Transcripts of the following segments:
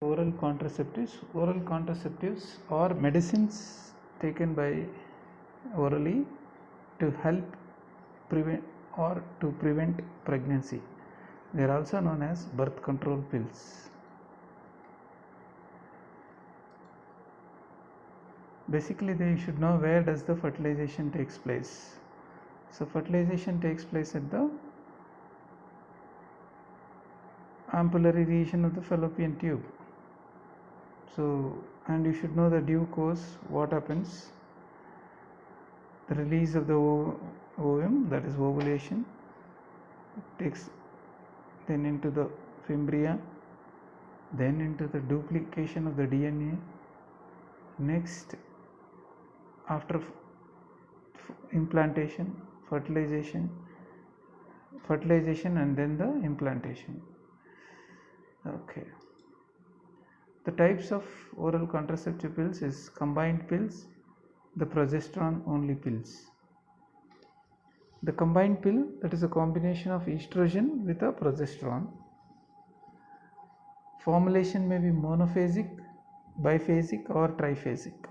Oral contraceptives are medicines taken by orally to help prevent or to prevent pregnancy. They are also known as birth control pills. Basically, they should know where does the fertilization takes place. So fertilization takes place at the ampullary region of the fallopian tube. So, and you should know the due course, what happens, the release of the ovum, that is ovulation, it takes then into the fimbria, then into the duplication of the DNA, next after implantation, fertilization and then the implantation. Okay. The types of oral contraceptive pills is combined pills, the progesterone only pills. The combined pill, that is a combination of estrogen with a progesterone. Formulation may be monophasic, biphasic or triphasic.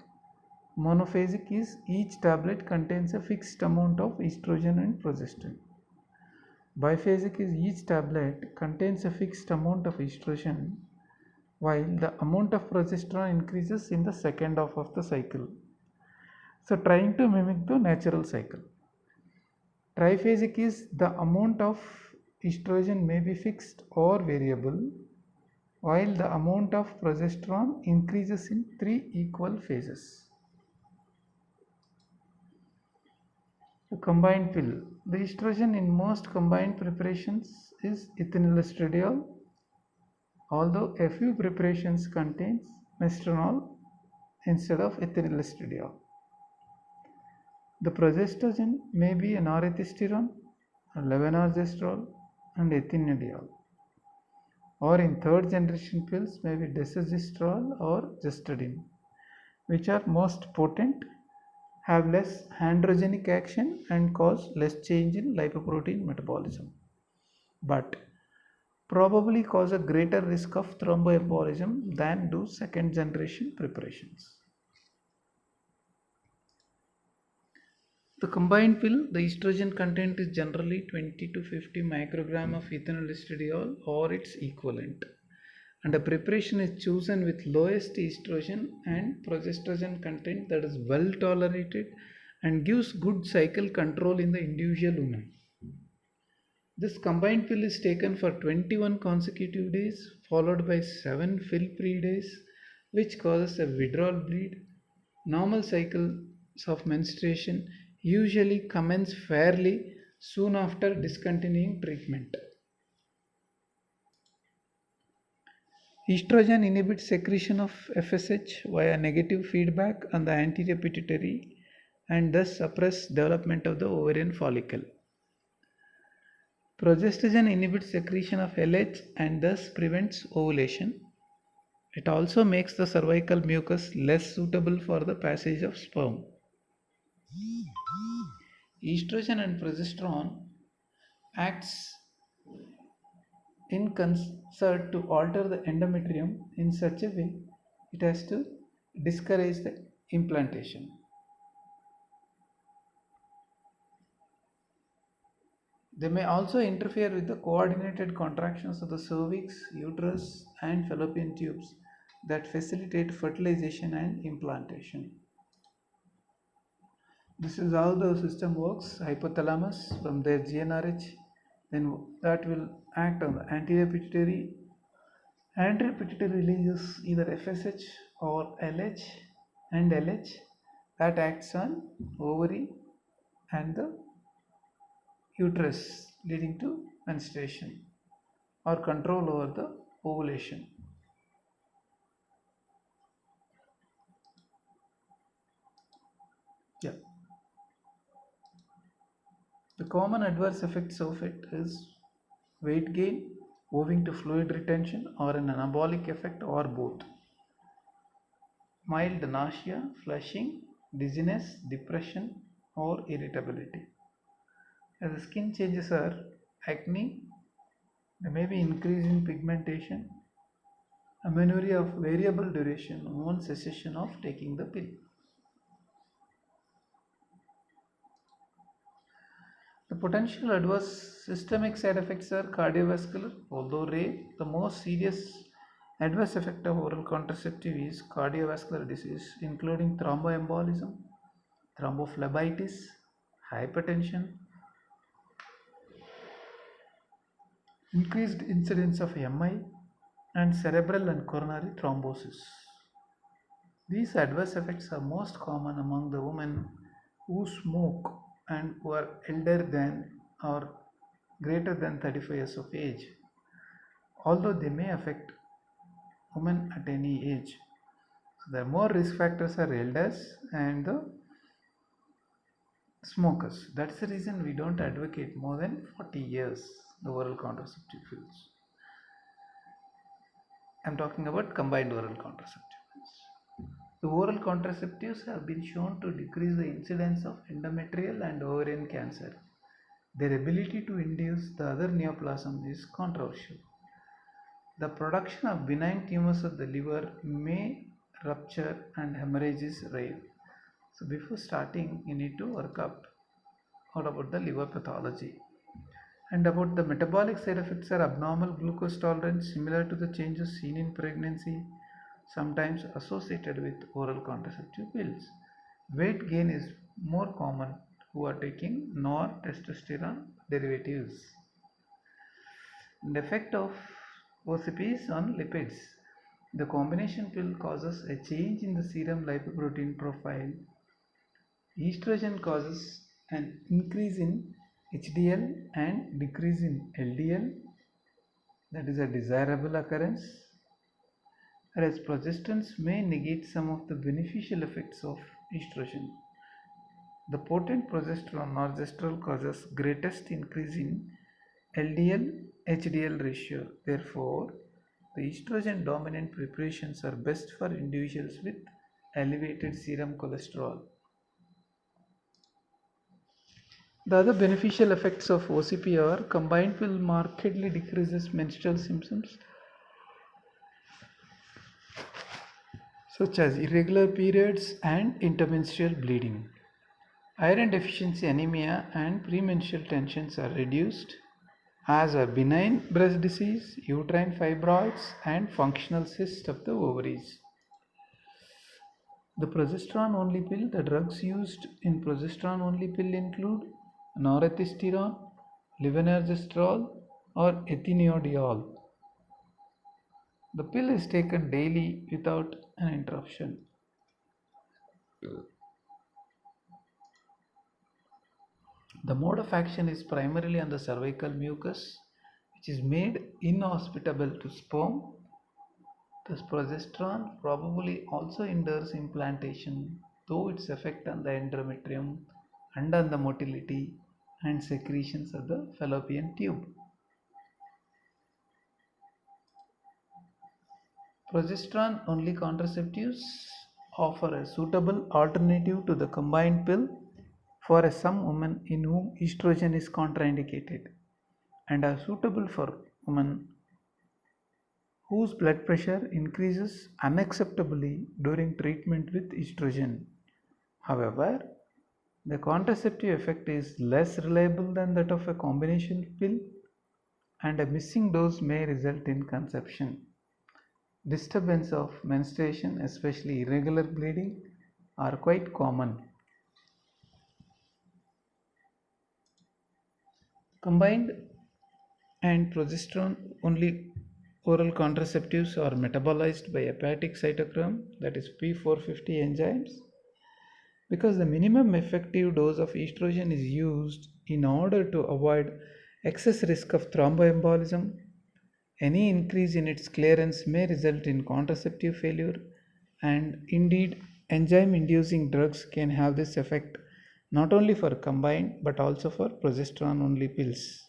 Monophasic is each tablet contains a fixed amount of estrogen and progesterone. Biphasic is each tablet contains a fixed amount of estrogen while the amount of progesterone increases in the second half of the cycle. So trying to mimic the natural cycle. Triphasic is the amount of estrogen may be fixed or variable while the amount of progesterone increases in 3 equal phases. The combined pill. The estrogen in most combined preparations is ethinyl estradiol, although a few preparations contains mestranol instead of ethinyl estradiol. The progestogen may be an norethisterone, levonorgestrel and ethinidiol, or in third generation pills may be desogestrel or gestodin, which are most potent, have less androgenic action and cause less change in lipoprotein metabolism, but probably cause a greater risk of thromboembolism than do second generation preparations. The combined pill, the estrogen content is generally 20 to 50 microgram of ethinyl estradiol or its equivalent, and a preparation is chosen with lowest estrogen and progesterone content that is well tolerated and gives good cycle control in the individual woman. This combined pill is taken for 21 consecutive days followed by 7 fill-free days, which causes a withdrawal bleed. Normal cycles of menstruation usually commence fairly soon after discontinuing treatment. Estrogen inhibits secretion of FSH via negative feedback on the anterior pituitary and thus suppress development of the ovarian follicle. Progestogen inhibits secretion of LH and thus prevents ovulation. It also makes the cervical mucus less suitable for the passage of sperm. Estrogen and progesterone acts in concert to alter the endometrium in such a way it has to discourage the implantation. They may also interfere with the coordinated contractions of the cervix, uterus, and fallopian tubes that facilitate fertilization and implantation. This is how the system works. Hypothalamus from their GnRH, then that will act on the anterior pituitary. Anterior pituitary releases either FSH or LH, and LH that acts on ovary and the uterus, leading to menstruation or control over the ovulation. Yeah. The common adverse effects of it is weight gain owing to fluid retention or an anabolic effect or both. Mild nausea, flushing, dizziness, depression or irritability. As the skin changes are acne, there may be increase in pigmentation amenorrhea of variable duration on cessation of taking the pill. The potential adverse systemic side effects are cardiovascular, although rare. The most serious adverse effect of oral contraceptive is cardiovascular disease, including thromboembolism, thrombophlebitis, hypertension, increased incidence of MI, and cerebral and coronary thrombosis. These adverse effects are most common among the women who smoke and who are elder than or greater than 35 years of age, although they may affect women at any age. So the more risk factors are elders and the smokers. That's the reason we don't advocate more than 40 years the oral contraceptive pills. I'm talking about combined oral contraceptive pills. The oral contraceptives have been shown to decrease the incidence of endometrial and ovarian cancer. Their ability to induce the other neoplasms is controversial. The production of benign tumors of the liver may rupture and hemorrhage is rare. So before starting, you need to work out about the liver pathology. And about the metabolic side effects are abnormal glucose tolerance similar to the changes seen in pregnancy, sometimes associated with oral contraceptive pills. Weight gain is more common who are taking non-testosterone derivatives. The effect of OCPs on lipids. The combination pill causes a change in the serum lipoprotein profile. Estrogen causes an increase in HDL and decrease in LDL. That is a desirable occurrence. Whereas progestins may negate some of the beneficial effects of estrogen. The potent progesterone norgestrel causes greatest increase in LDL-HDL ratio. Therefore, the estrogen dominant preparations are best for individuals with elevated serum cholesterol. The other beneficial effects of OCP are combined pill markedly decreases menstrual symptoms such as irregular periods and intermenstrual bleeding. Iron deficiency anemia and premenstrual tensions are reduced, as are benign breast disease, uterine fibroids, and functional cysts of the ovaries. The progesterone-only pill. The drugs used in progesterone-only pill include norethistron, levonorgestrel, or ethiniodiol. The pill is taken daily without an interruption. The mode of action is primarily on the cervical mucus, which is made inhospitable to sperm. Thus, progesterone probably also hinders implantation, though its effect on the endometrium and on the motility and secretions of the fallopian tube. Progesterone-only contraceptives offer a suitable alternative to the combined pill for some women in whom estrogen is contraindicated, and are suitable for women whose blood pressure increases unacceptably during treatment with estrogen. However, the contraceptive effect is less reliable than that of a combination pill, and a missing dose may result in conception. Disturbance of menstruation, especially irregular bleeding, are quite common. Combined and progesterone only oral contraceptives are metabolized by hepatic cytochrome, that is P450 enzymes. Because the minimum effective dose of estrogen is used in order to avoid excess risk of thromboembolism, any increase in its clearance may result in contraceptive failure, and indeed enzyme inducing drugs can have this effect not only for combined but also for progesterone only pills.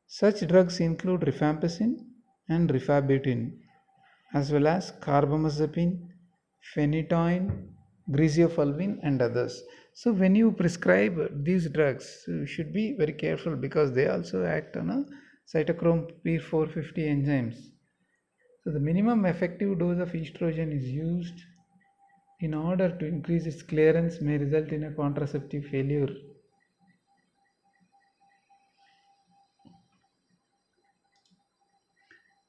Such drugs include rifampicin and rifabutin, as well as carbamazepine, phenytoin, griseofulvin, and others. So when you prescribe these drugs, you should be very careful because they also act on a cytochrome P450 enzymes. So the minimum effective dose of estrogen is used in order to increase its clearance may result in a contraceptive failure.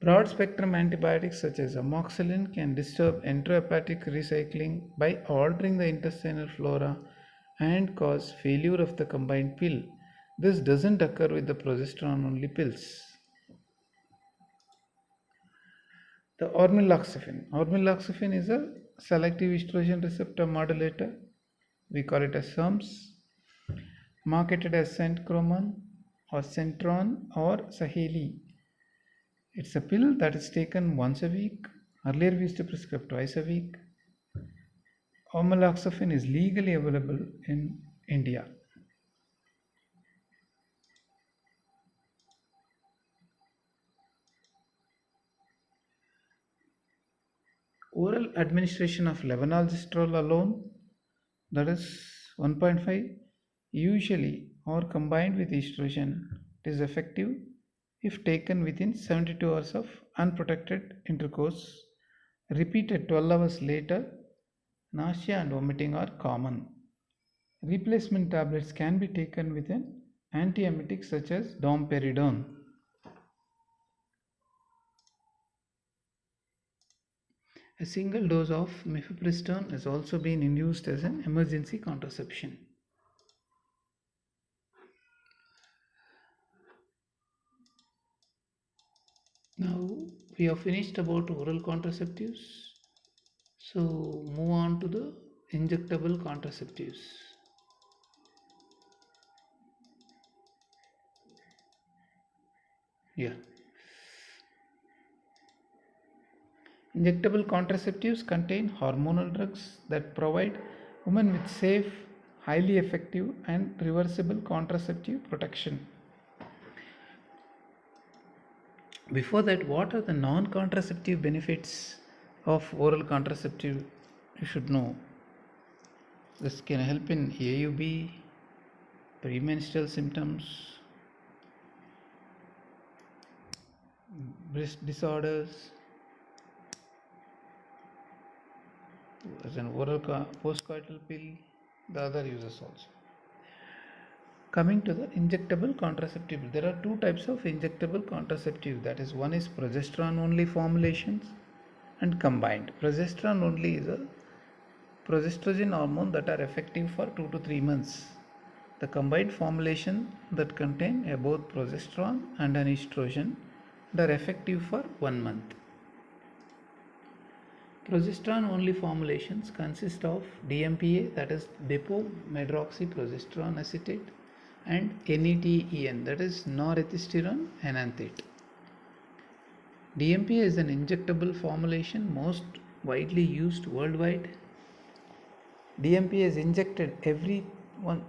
Broad spectrum antibiotics such as amoxicillin can disturb enterohepatic recycling by altering the intestinal flora and cause failure of the combined pill. This doesn't occur with the progesterone only pills. The ormeloxifene. Ormeloxifene is a selective estrogen receptor modulator. We call it as SERMs, marketed as Centromon or Centron or Saheli. It's a pill that is taken once a week. Earlier we used to prescribe twice a week. Ormeloxifene is legally available in India. Oral administration of levonorgestrel alone, that is 1.5, usually or combined with estrogen, it is effective if taken within 72 hours of unprotected intercourse. Repeated 12 hours later, nausea and vomiting are common. Replacement tablets can be taken with an antiemetic such as domperidone. A single dose of mifepristone has also been used as an emergency contraception. Now we have finished about oral contraceptives. So move on to the injectable contraceptives. Injectable contraceptives contain hormonal drugs that provide women with safe, highly effective, and reversible contraceptive protection. Before that, what are the non-contraceptive benefits of oral contraceptive? You should know. This can help in AUB, premenstrual symptoms, breast disorders. As an oral postcoital pill, the other uses also. Coming to the injectable contraceptive, there are two types of injectable contraceptive. That is, one is progesterone only formulations and combined. Progesterone only is a progestogen hormone that are effective for 2 to 3 months. The combined formulation that contain both progesterone and an estrogen are effective for 1 month. Progesterone only formulations consist of DMPA, that is dipomedroxyprogesterone acetate, and NETEN, that is norethistierone enanthate. DMPA is an injectable formulation most widely used worldwide. DMPA is injected every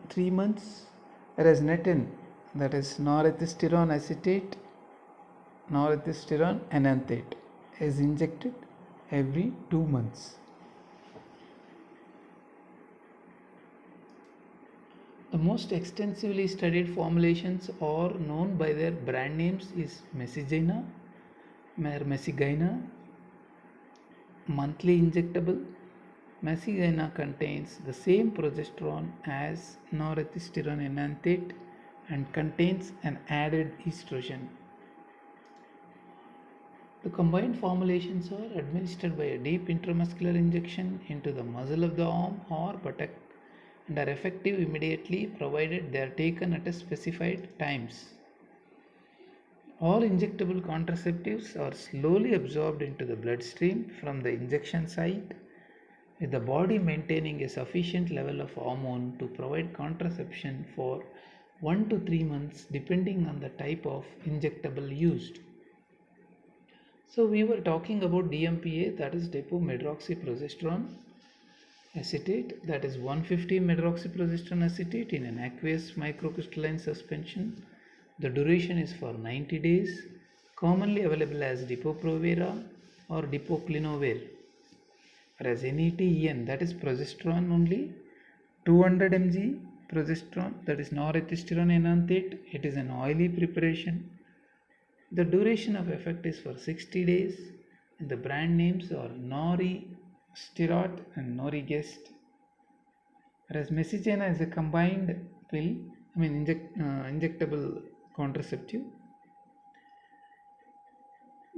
3 months, whereas NETEN, that is norethistierone acetate, norethistierone enanthate, is injected every 2 months. The most extensively studied formulations are known by their brand names is Mesigena, Mesigena, monthly injectable. Mesigena contains the same progesterone as norethistierone enanthate and contains an added estrogen. The combined formulations are administered by a deep intramuscular injection into the muscle of the arm or buttock and are effective immediately provided they are taken at a specified times. All injectable contraceptives are slowly absorbed into the bloodstream from the injection site, with the body maintaining a sufficient level of hormone to provide contraception for 1 to 3 months depending on the type of injectable used. So we were talking about DMPA, that is dipomedroxyprogesterone acetate, that is 150 medroxyprogesterone acetate in an aqueous microcrystalline suspension. The duration is for 90 days, commonly available as Depo-Provera or Depoclinover. Whereas NETEN, that is progesterone only, 200 mg progesterone, that is norethistierone enanthate. It is an oily preparation. The duration of effect is for 60 days, And the brand names are Nori Steroid and Norigest. Whereas Messigena is a combined pill, injectable contraceptive.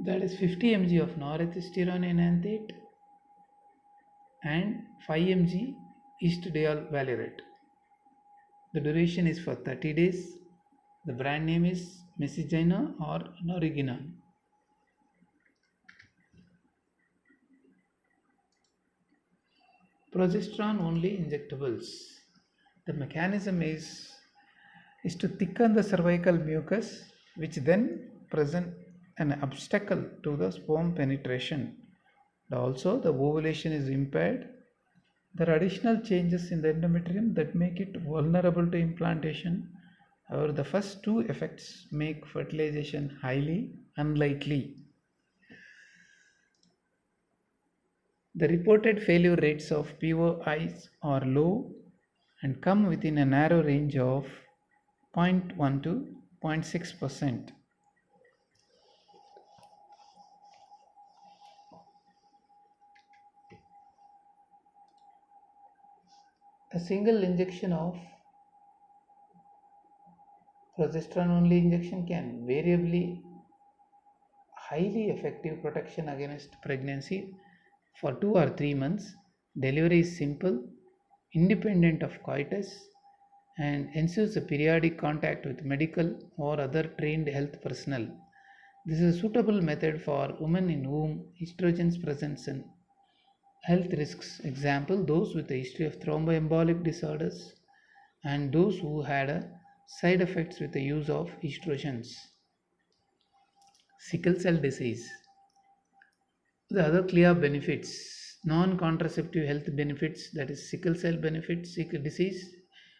That is 50 mg of norethistérone enanthate and 5 mg estradiol valerate. The duration is for 30 days. The brand name is Messigena or Norigina. Progesterone only injectables. The mechanism is to thicken the cervical mucus, which then present an obstacle to the sperm penetration. Also, the ovulation is impaired. There are additional changes in the endometrium that make it vulnerable to implantation. However, the first two effects make fertilization highly unlikely. The reported failure rates of POIs are low and come within a narrow range of 0.1 to 0.6%. A single injection of progesterone only injection can variably highly effective protection against pregnancy for 2 or 3 months. Delivery is simple, independent of coitus, and ensures a periodic contact with medical or other trained health personnel. This is a suitable method for women in whom estrogens presents in health risks. Example, those with a history of thromboembolic disorders and those who had side effects with the use of estrogens. Sickle cell disease. The other clear benefits, non-contraceptive health benefits, that is sickle cell benefits, sickle disease.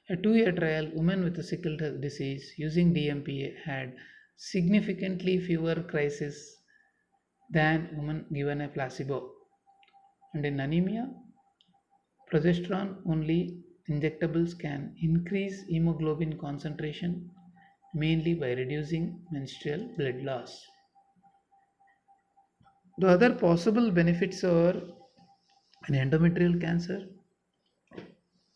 A 2-year trial, women with a sickle cell disease using DMPA had significantly fewer crises than women given a placebo. And in anemia, progesterone only injectables can increase hemoglobin concentration mainly by reducing menstrual blood loss. The other possible benefits are an endometrial cancer.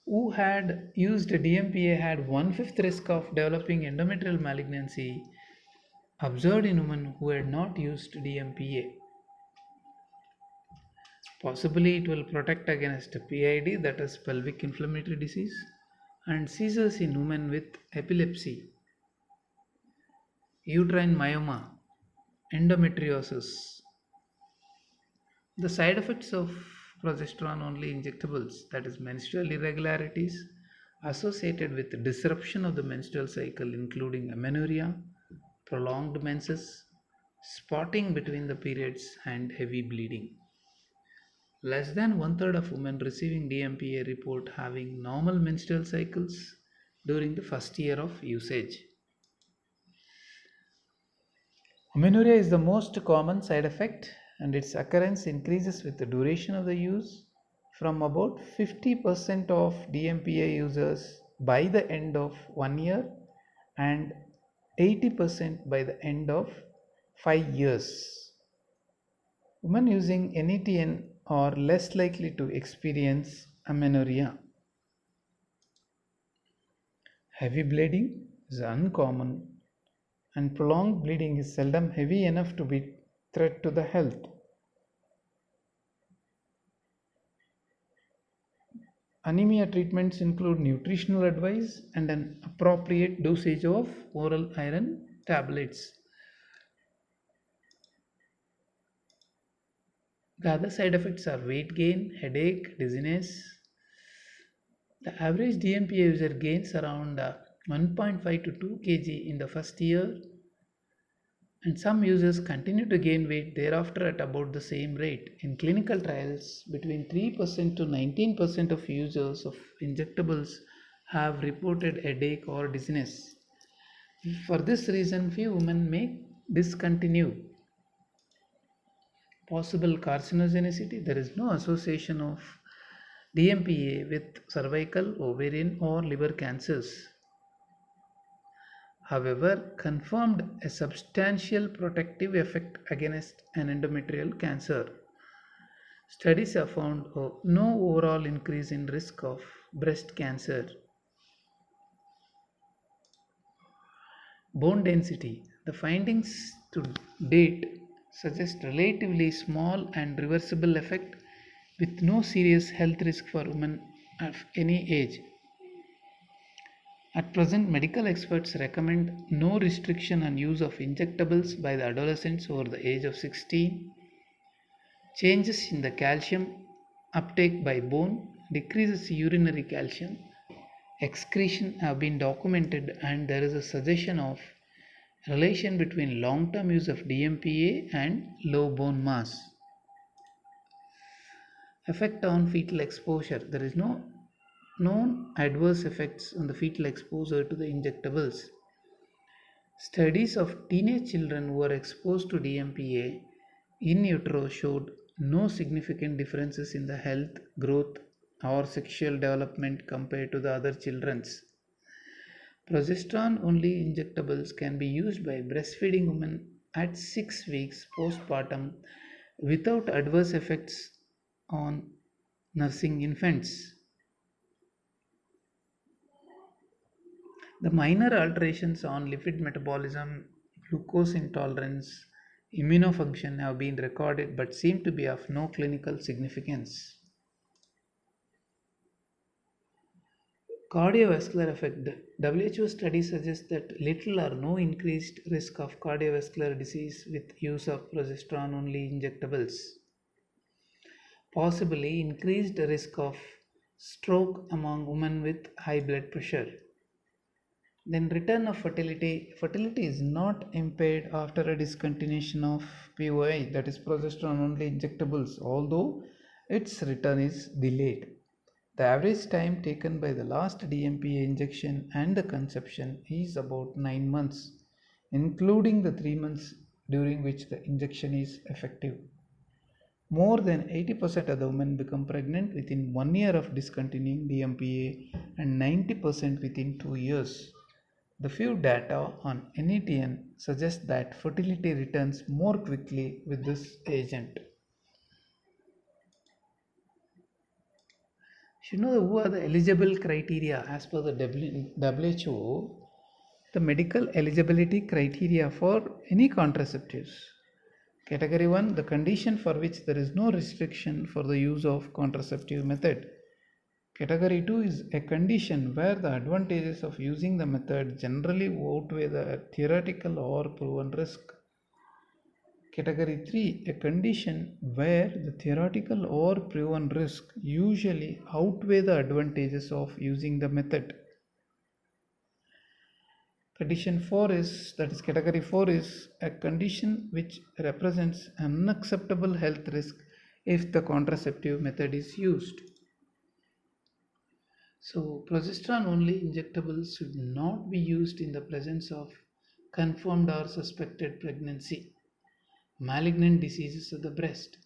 Who had used DMPA had 1/5 risk of developing endometrial malignancy observed in women who had not used DMPA. Possibly it will protect against PID, that is pelvic inflammatory disease, and seizures in women with epilepsy, uterine myoma, endometriosis. The side effects of progesterone only injectables, that is menstrual irregularities associated with disruption of the menstrual cycle, including amenorrhea, prolonged menses, spotting between the periods, and heavy bleeding. Less than 1/3 of women receiving DMPA report having normal menstrual cycles during the first year of usage. Amenorrhea is the most common side effect, and its occurrence increases with the duration of the use from about 50% of DMPA users by the end of 1 year and 80% by the end of 5 years. Women using NETN are less likely to experience amenorrhea. Heavy bleeding is uncommon, and prolonged bleeding is seldom heavy enough to be threat to the health. Anemia treatments include nutritional advice and an appropriate dosage of oral iron tablets. The other side effects are weight gain, headache, dizziness. The average DMPA user gains around 1.5 to 2 kg in the first year, and some users continue to gain weight thereafter at about the same rate. In clinical trials, between 3% to 19% of users of injectables have reported headache or dizziness. For this reason, few women may discontinue. Possible carcinogenicity, there is no association of DMPA with cervical, ovarian, or liver cancers. however, confirmed a substantial protective effect against an endometrial cancer. Studies have found no overall increase in risk of breast cancer. Bone density. The findings to date suggest relatively small and reversible effect with no serious health risk for women of any age. At present, medical experts recommend no restriction on use of injectables by the adolescents over the age of 16. Changes in the calcium uptake by bone decreases urinary calcium excretion have been documented, and there is a suggestion of relation between long-term use of DMPA and low bone mass. Effect on fetal exposure. There is no known adverse effects on the fetal exposure to the injectables. Studies of teenage children who were exposed to DMPA in utero showed no significant differences in the health, growth, or sexual development compared to the other children's. Progesterone only injectables can be used by breastfeeding women at 6 weeks postpartum without adverse effects on nursing infants. The minor alterations on lipid metabolism, glucose intolerance, immunofunction have been recorded but seem to be of no clinical significance. Cardiovascular effect. The WHO study suggests that little or no increased risk of cardiovascular disease with use of progesterone only injectables. Possibly increased risk of stroke among women with high blood pressure. Then return of fertility. Fertility is not impaired after a discontinuation of POI, that is progesterone only injectables, although its return is delayed. The average time taken by the last DMPA injection and the conception is about 9 months, including the 3 months during which the injection is effective. More than 80% of the women become pregnant within 1 year of discontinuing DMPA and 90% within 2 years. The few data on NETN suggest that fertility returns more quickly with this agent. Should know who are the eligible criteria as per the WHO. The medical eligibility criteria for any contraceptives. Category 1, the condition for which there is no restriction for the use of contraceptive method. Category 2 is a condition where the advantages of using the method generally outweigh the theoretical or proven risk. Category 3, a condition where the theoretical or proven risk usually outweigh the advantages of using the method. Condition 4 is, that is category 4 is a condition which represents an unacceptable health risk if the contraceptive method is used. So progesterone only injectables should not be used in the presence of confirmed or suspected pregnancy, malignant diseases of the breast,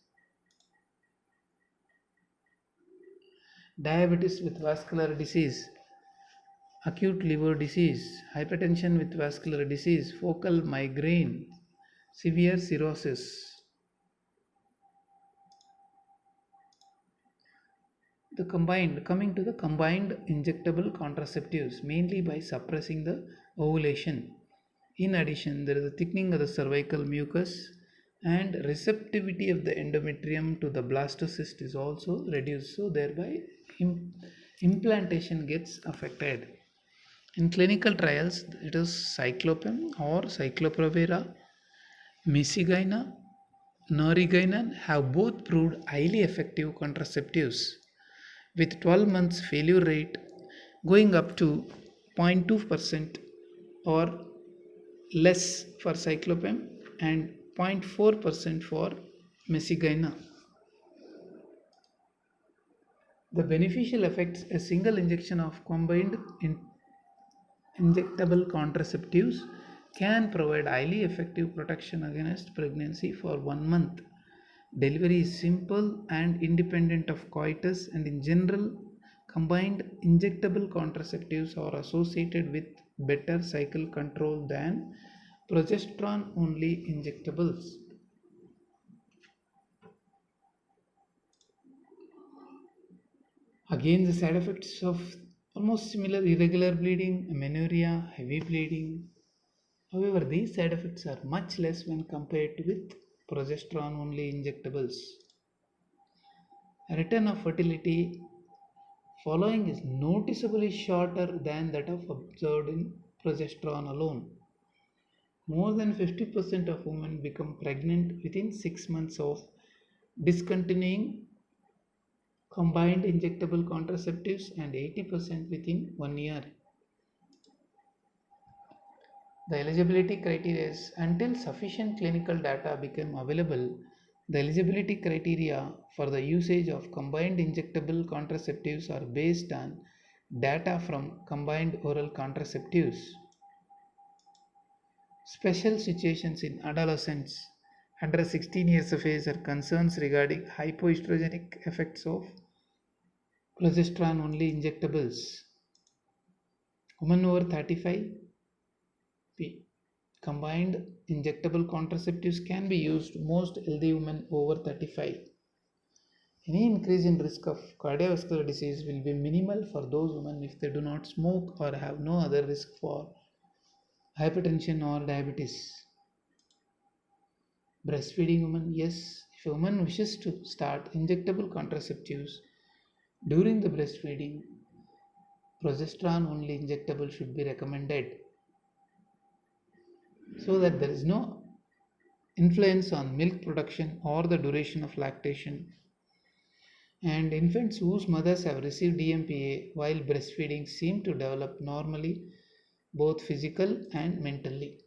diabetes with vascular disease, acute liver disease, hypertension with vascular disease, focal migraine, severe cirrhosis. Coming to the combined injectable contraceptives, mainly by suppressing the ovulation. In addition, there is a thickening of the cervical mucus, and receptivity of the endometrium to the blastocyst is also reduced, so thereby implantation gets affected. In clinical trials, it is cyclopam or cycloprovera, mesigina, norigynan have both proved highly effective contraceptives, with 12 months failure rate going up to 0.2% or less for cyclopam and 0.4% for mesigina. The beneficial effects: a single injection of combined injectable contraceptives can provide highly effective protection against pregnancy for 1 month. Delivery is simple and independent of coitus, and in general, combined injectable contraceptives are associated with better cycle control than progesterone only injectables. Again, the side effects of almost similar: irregular bleeding, amenorrhea, heavy bleeding. However, these side effects are much less when compared with progesterone only injectables. Return of fertility following is noticeably shorter than that of observed in progesterone alone. More than 50% of women become pregnant within 6 months of discontinuing combined injectable contraceptives and 80% within 1 year. The eligibility criteria is: until sufficient clinical data become available, the eligibility criteria for the usage of combined injectable contraceptives are based on data from combined oral contraceptives. Special situations in adolescents under 16 years of age are concerns regarding hypoestrogenic effects of progesterone only injectables. Women over 35, combined injectable contraceptives can be used most healthy women over 35. Any increase in risk of cardiovascular disease will be minimal for those women if they do not smoke or have no other risk for hypertension or diabetes. Breastfeeding women: yes, if a woman wishes to start injectable contraceptives during the breastfeeding, progesterone only injectable should be recommended so that there is no influence on milk production or the duration of lactation. And infants whose mothers have received DMPA while breastfeeding seem to develop normally, both physical and mentally.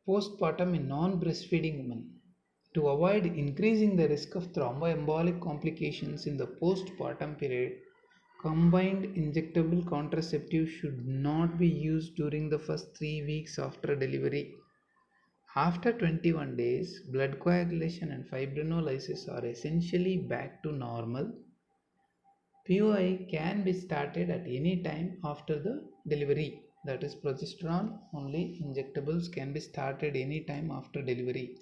Postpartum in non-breastfeeding women. To avoid increasing the risk of thromboembolic complications in the postpartum period, combined injectable contraceptives should not be used during the first 3 weeks after delivery. After 21 days, blood coagulation and fibrinolysis are essentially back to normal. POI can be started at any time after the delivery. That is, progesterone only injectables can be started any time after delivery.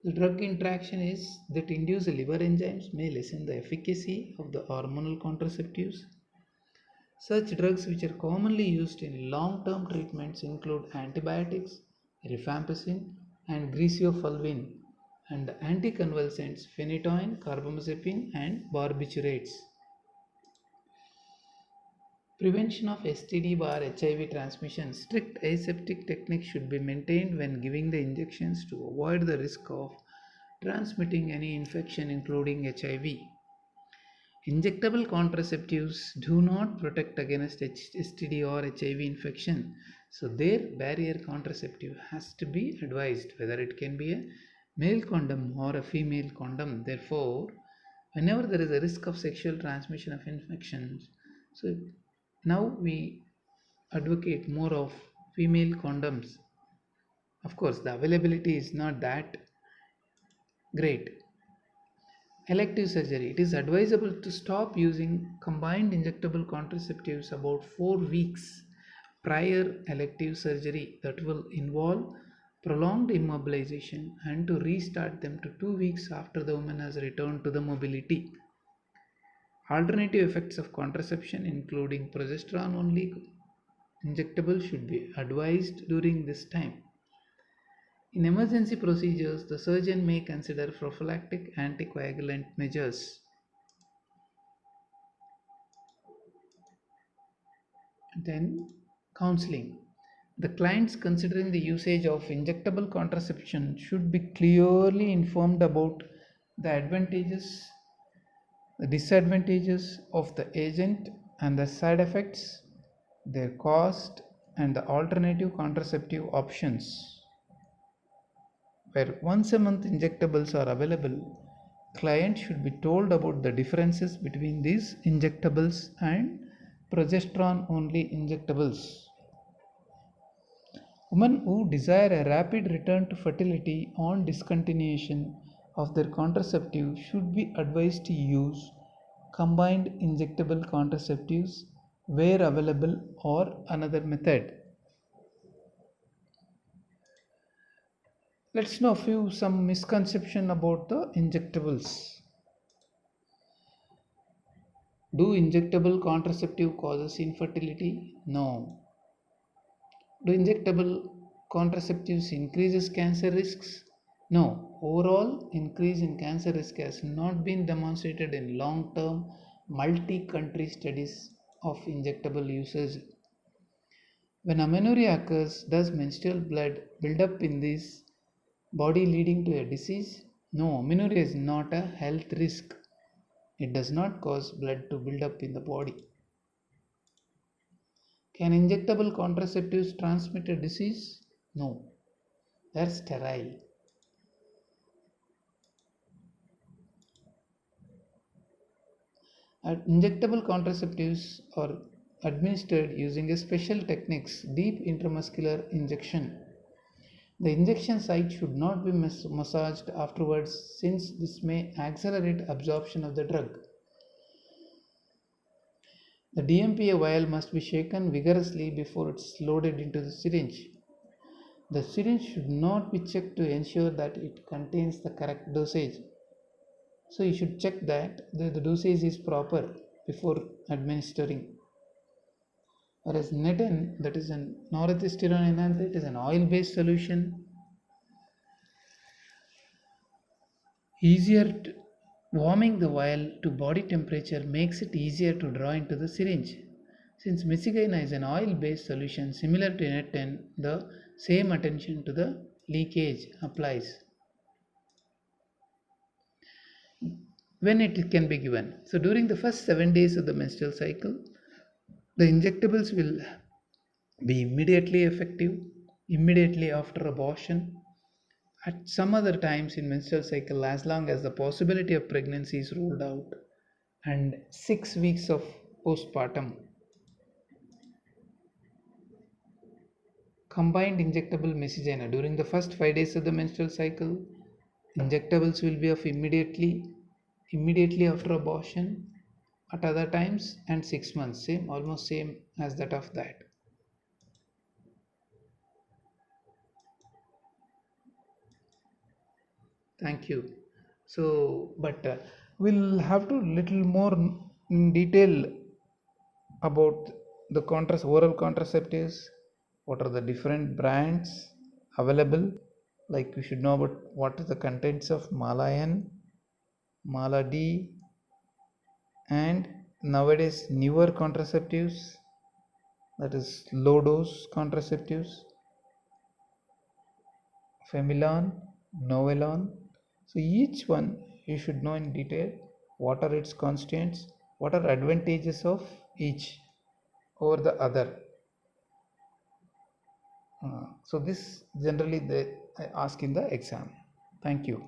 The drug interaction is that induced liver enzymes may lessen the efficacy of the hormonal contraceptives. Such drugs which are commonly used in long-term treatments include antibiotics, rifampicin and griseofulvin, and anticonvulsants phenytoin, carbamazepine and barbiturates. Prevention of STD/HIV transmission. Strict aseptic techniques should be maintained when giving the injections to avoid the risk of transmitting any infection including HIV. Injectable contraceptives do not protect against STD or HIV infection, so their barrier contraceptive has to be advised, whether it can be a male condom or a female condom. Therefore, whenever there is a risk of sexual transmission of infections, so now we advocate more of female condoms. Of course, the availability is not that great. Elective surgery. It is advisable to stop using combined injectable contraceptives about 4 weeks prior elective surgery that will involve prolonged immobilization, and to restart them to 2 weeks after the woman has returned to the mobility. Alternative effects of contraception, including progesterone only injectable, should be advised during this time. In emergency procedures, the surgeon may consider prophylactic anticoagulant measures. Then, counseling. The clients considering the usage of injectable contraception should be clearly informed about the advantages, the disadvantages of the agent and the side effects, their cost, and the alternative contraceptive options. Where once a month injectables are available, clients should be told about the differences between these injectables and progesterone only injectables. Women who desire a rapid return to fertility on discontinuation of their contraceptive should be advised to use combined injectable contraceptives where available or another method. Let's know some misconception about the injectables. Do injectable contraceptive causes infertility? No. Do injectable contraceptives increases cancer risks? No. Overall increase in cancer risk has not been demonstrated in long-term multi-country studies of injectable usage. When amenorrhea occurs, does menstrual blood build up in this body leading to a disease? No, amenorrhea is not a health risk. It does not cause blood to build up in the body. Can injectable contraceptives transmit a disease? No, they are sterile. Injectable contraceptives are administered using a special techniques, deep intramuscular injection. The injection site should not be massaged afterwards since this may accelerate absorption of the drug. The DMPA vial must be shaken vigorously before it is loaded into the syringe. The syringe should not be checked to ensure that it contains the correct dosage. So you should check that the dosage is proper before administering. Whereas Neten, that is an norethistyrone enanthate, is an oil-based solution. Warming the vial to body temperature makes it easier to draw into the syringe. Since Misigayna is an oil-based solution similar to Neten, the same attention to the leakage applies. When it can be given. So during the first 7 days of the menstrual cycle, the injectables will be immediately effective, immediately after abortion, at some other times in menstrual cycle as long as the possibility of pregnancy is ruled out, and 6 weeks of postpartum. Combined injectable Mesigena during the first 5 days of the menstrual cycle, injectables will be of immediately after abortion, at other times, and 6 months, almost same as that of that. Thank you. So, but we'll have to little more in detail about the oral contraceptives. What are the different brands available? Like we should know about what is the contents of Malayan, Mala D, and nowadays newer contraceptives, that is low dose contraceptives, Femilon, Novelon. So each one you should know in detail what are its constants, what are advantages of each over the other. So this generally they ask in the exam. Thank you.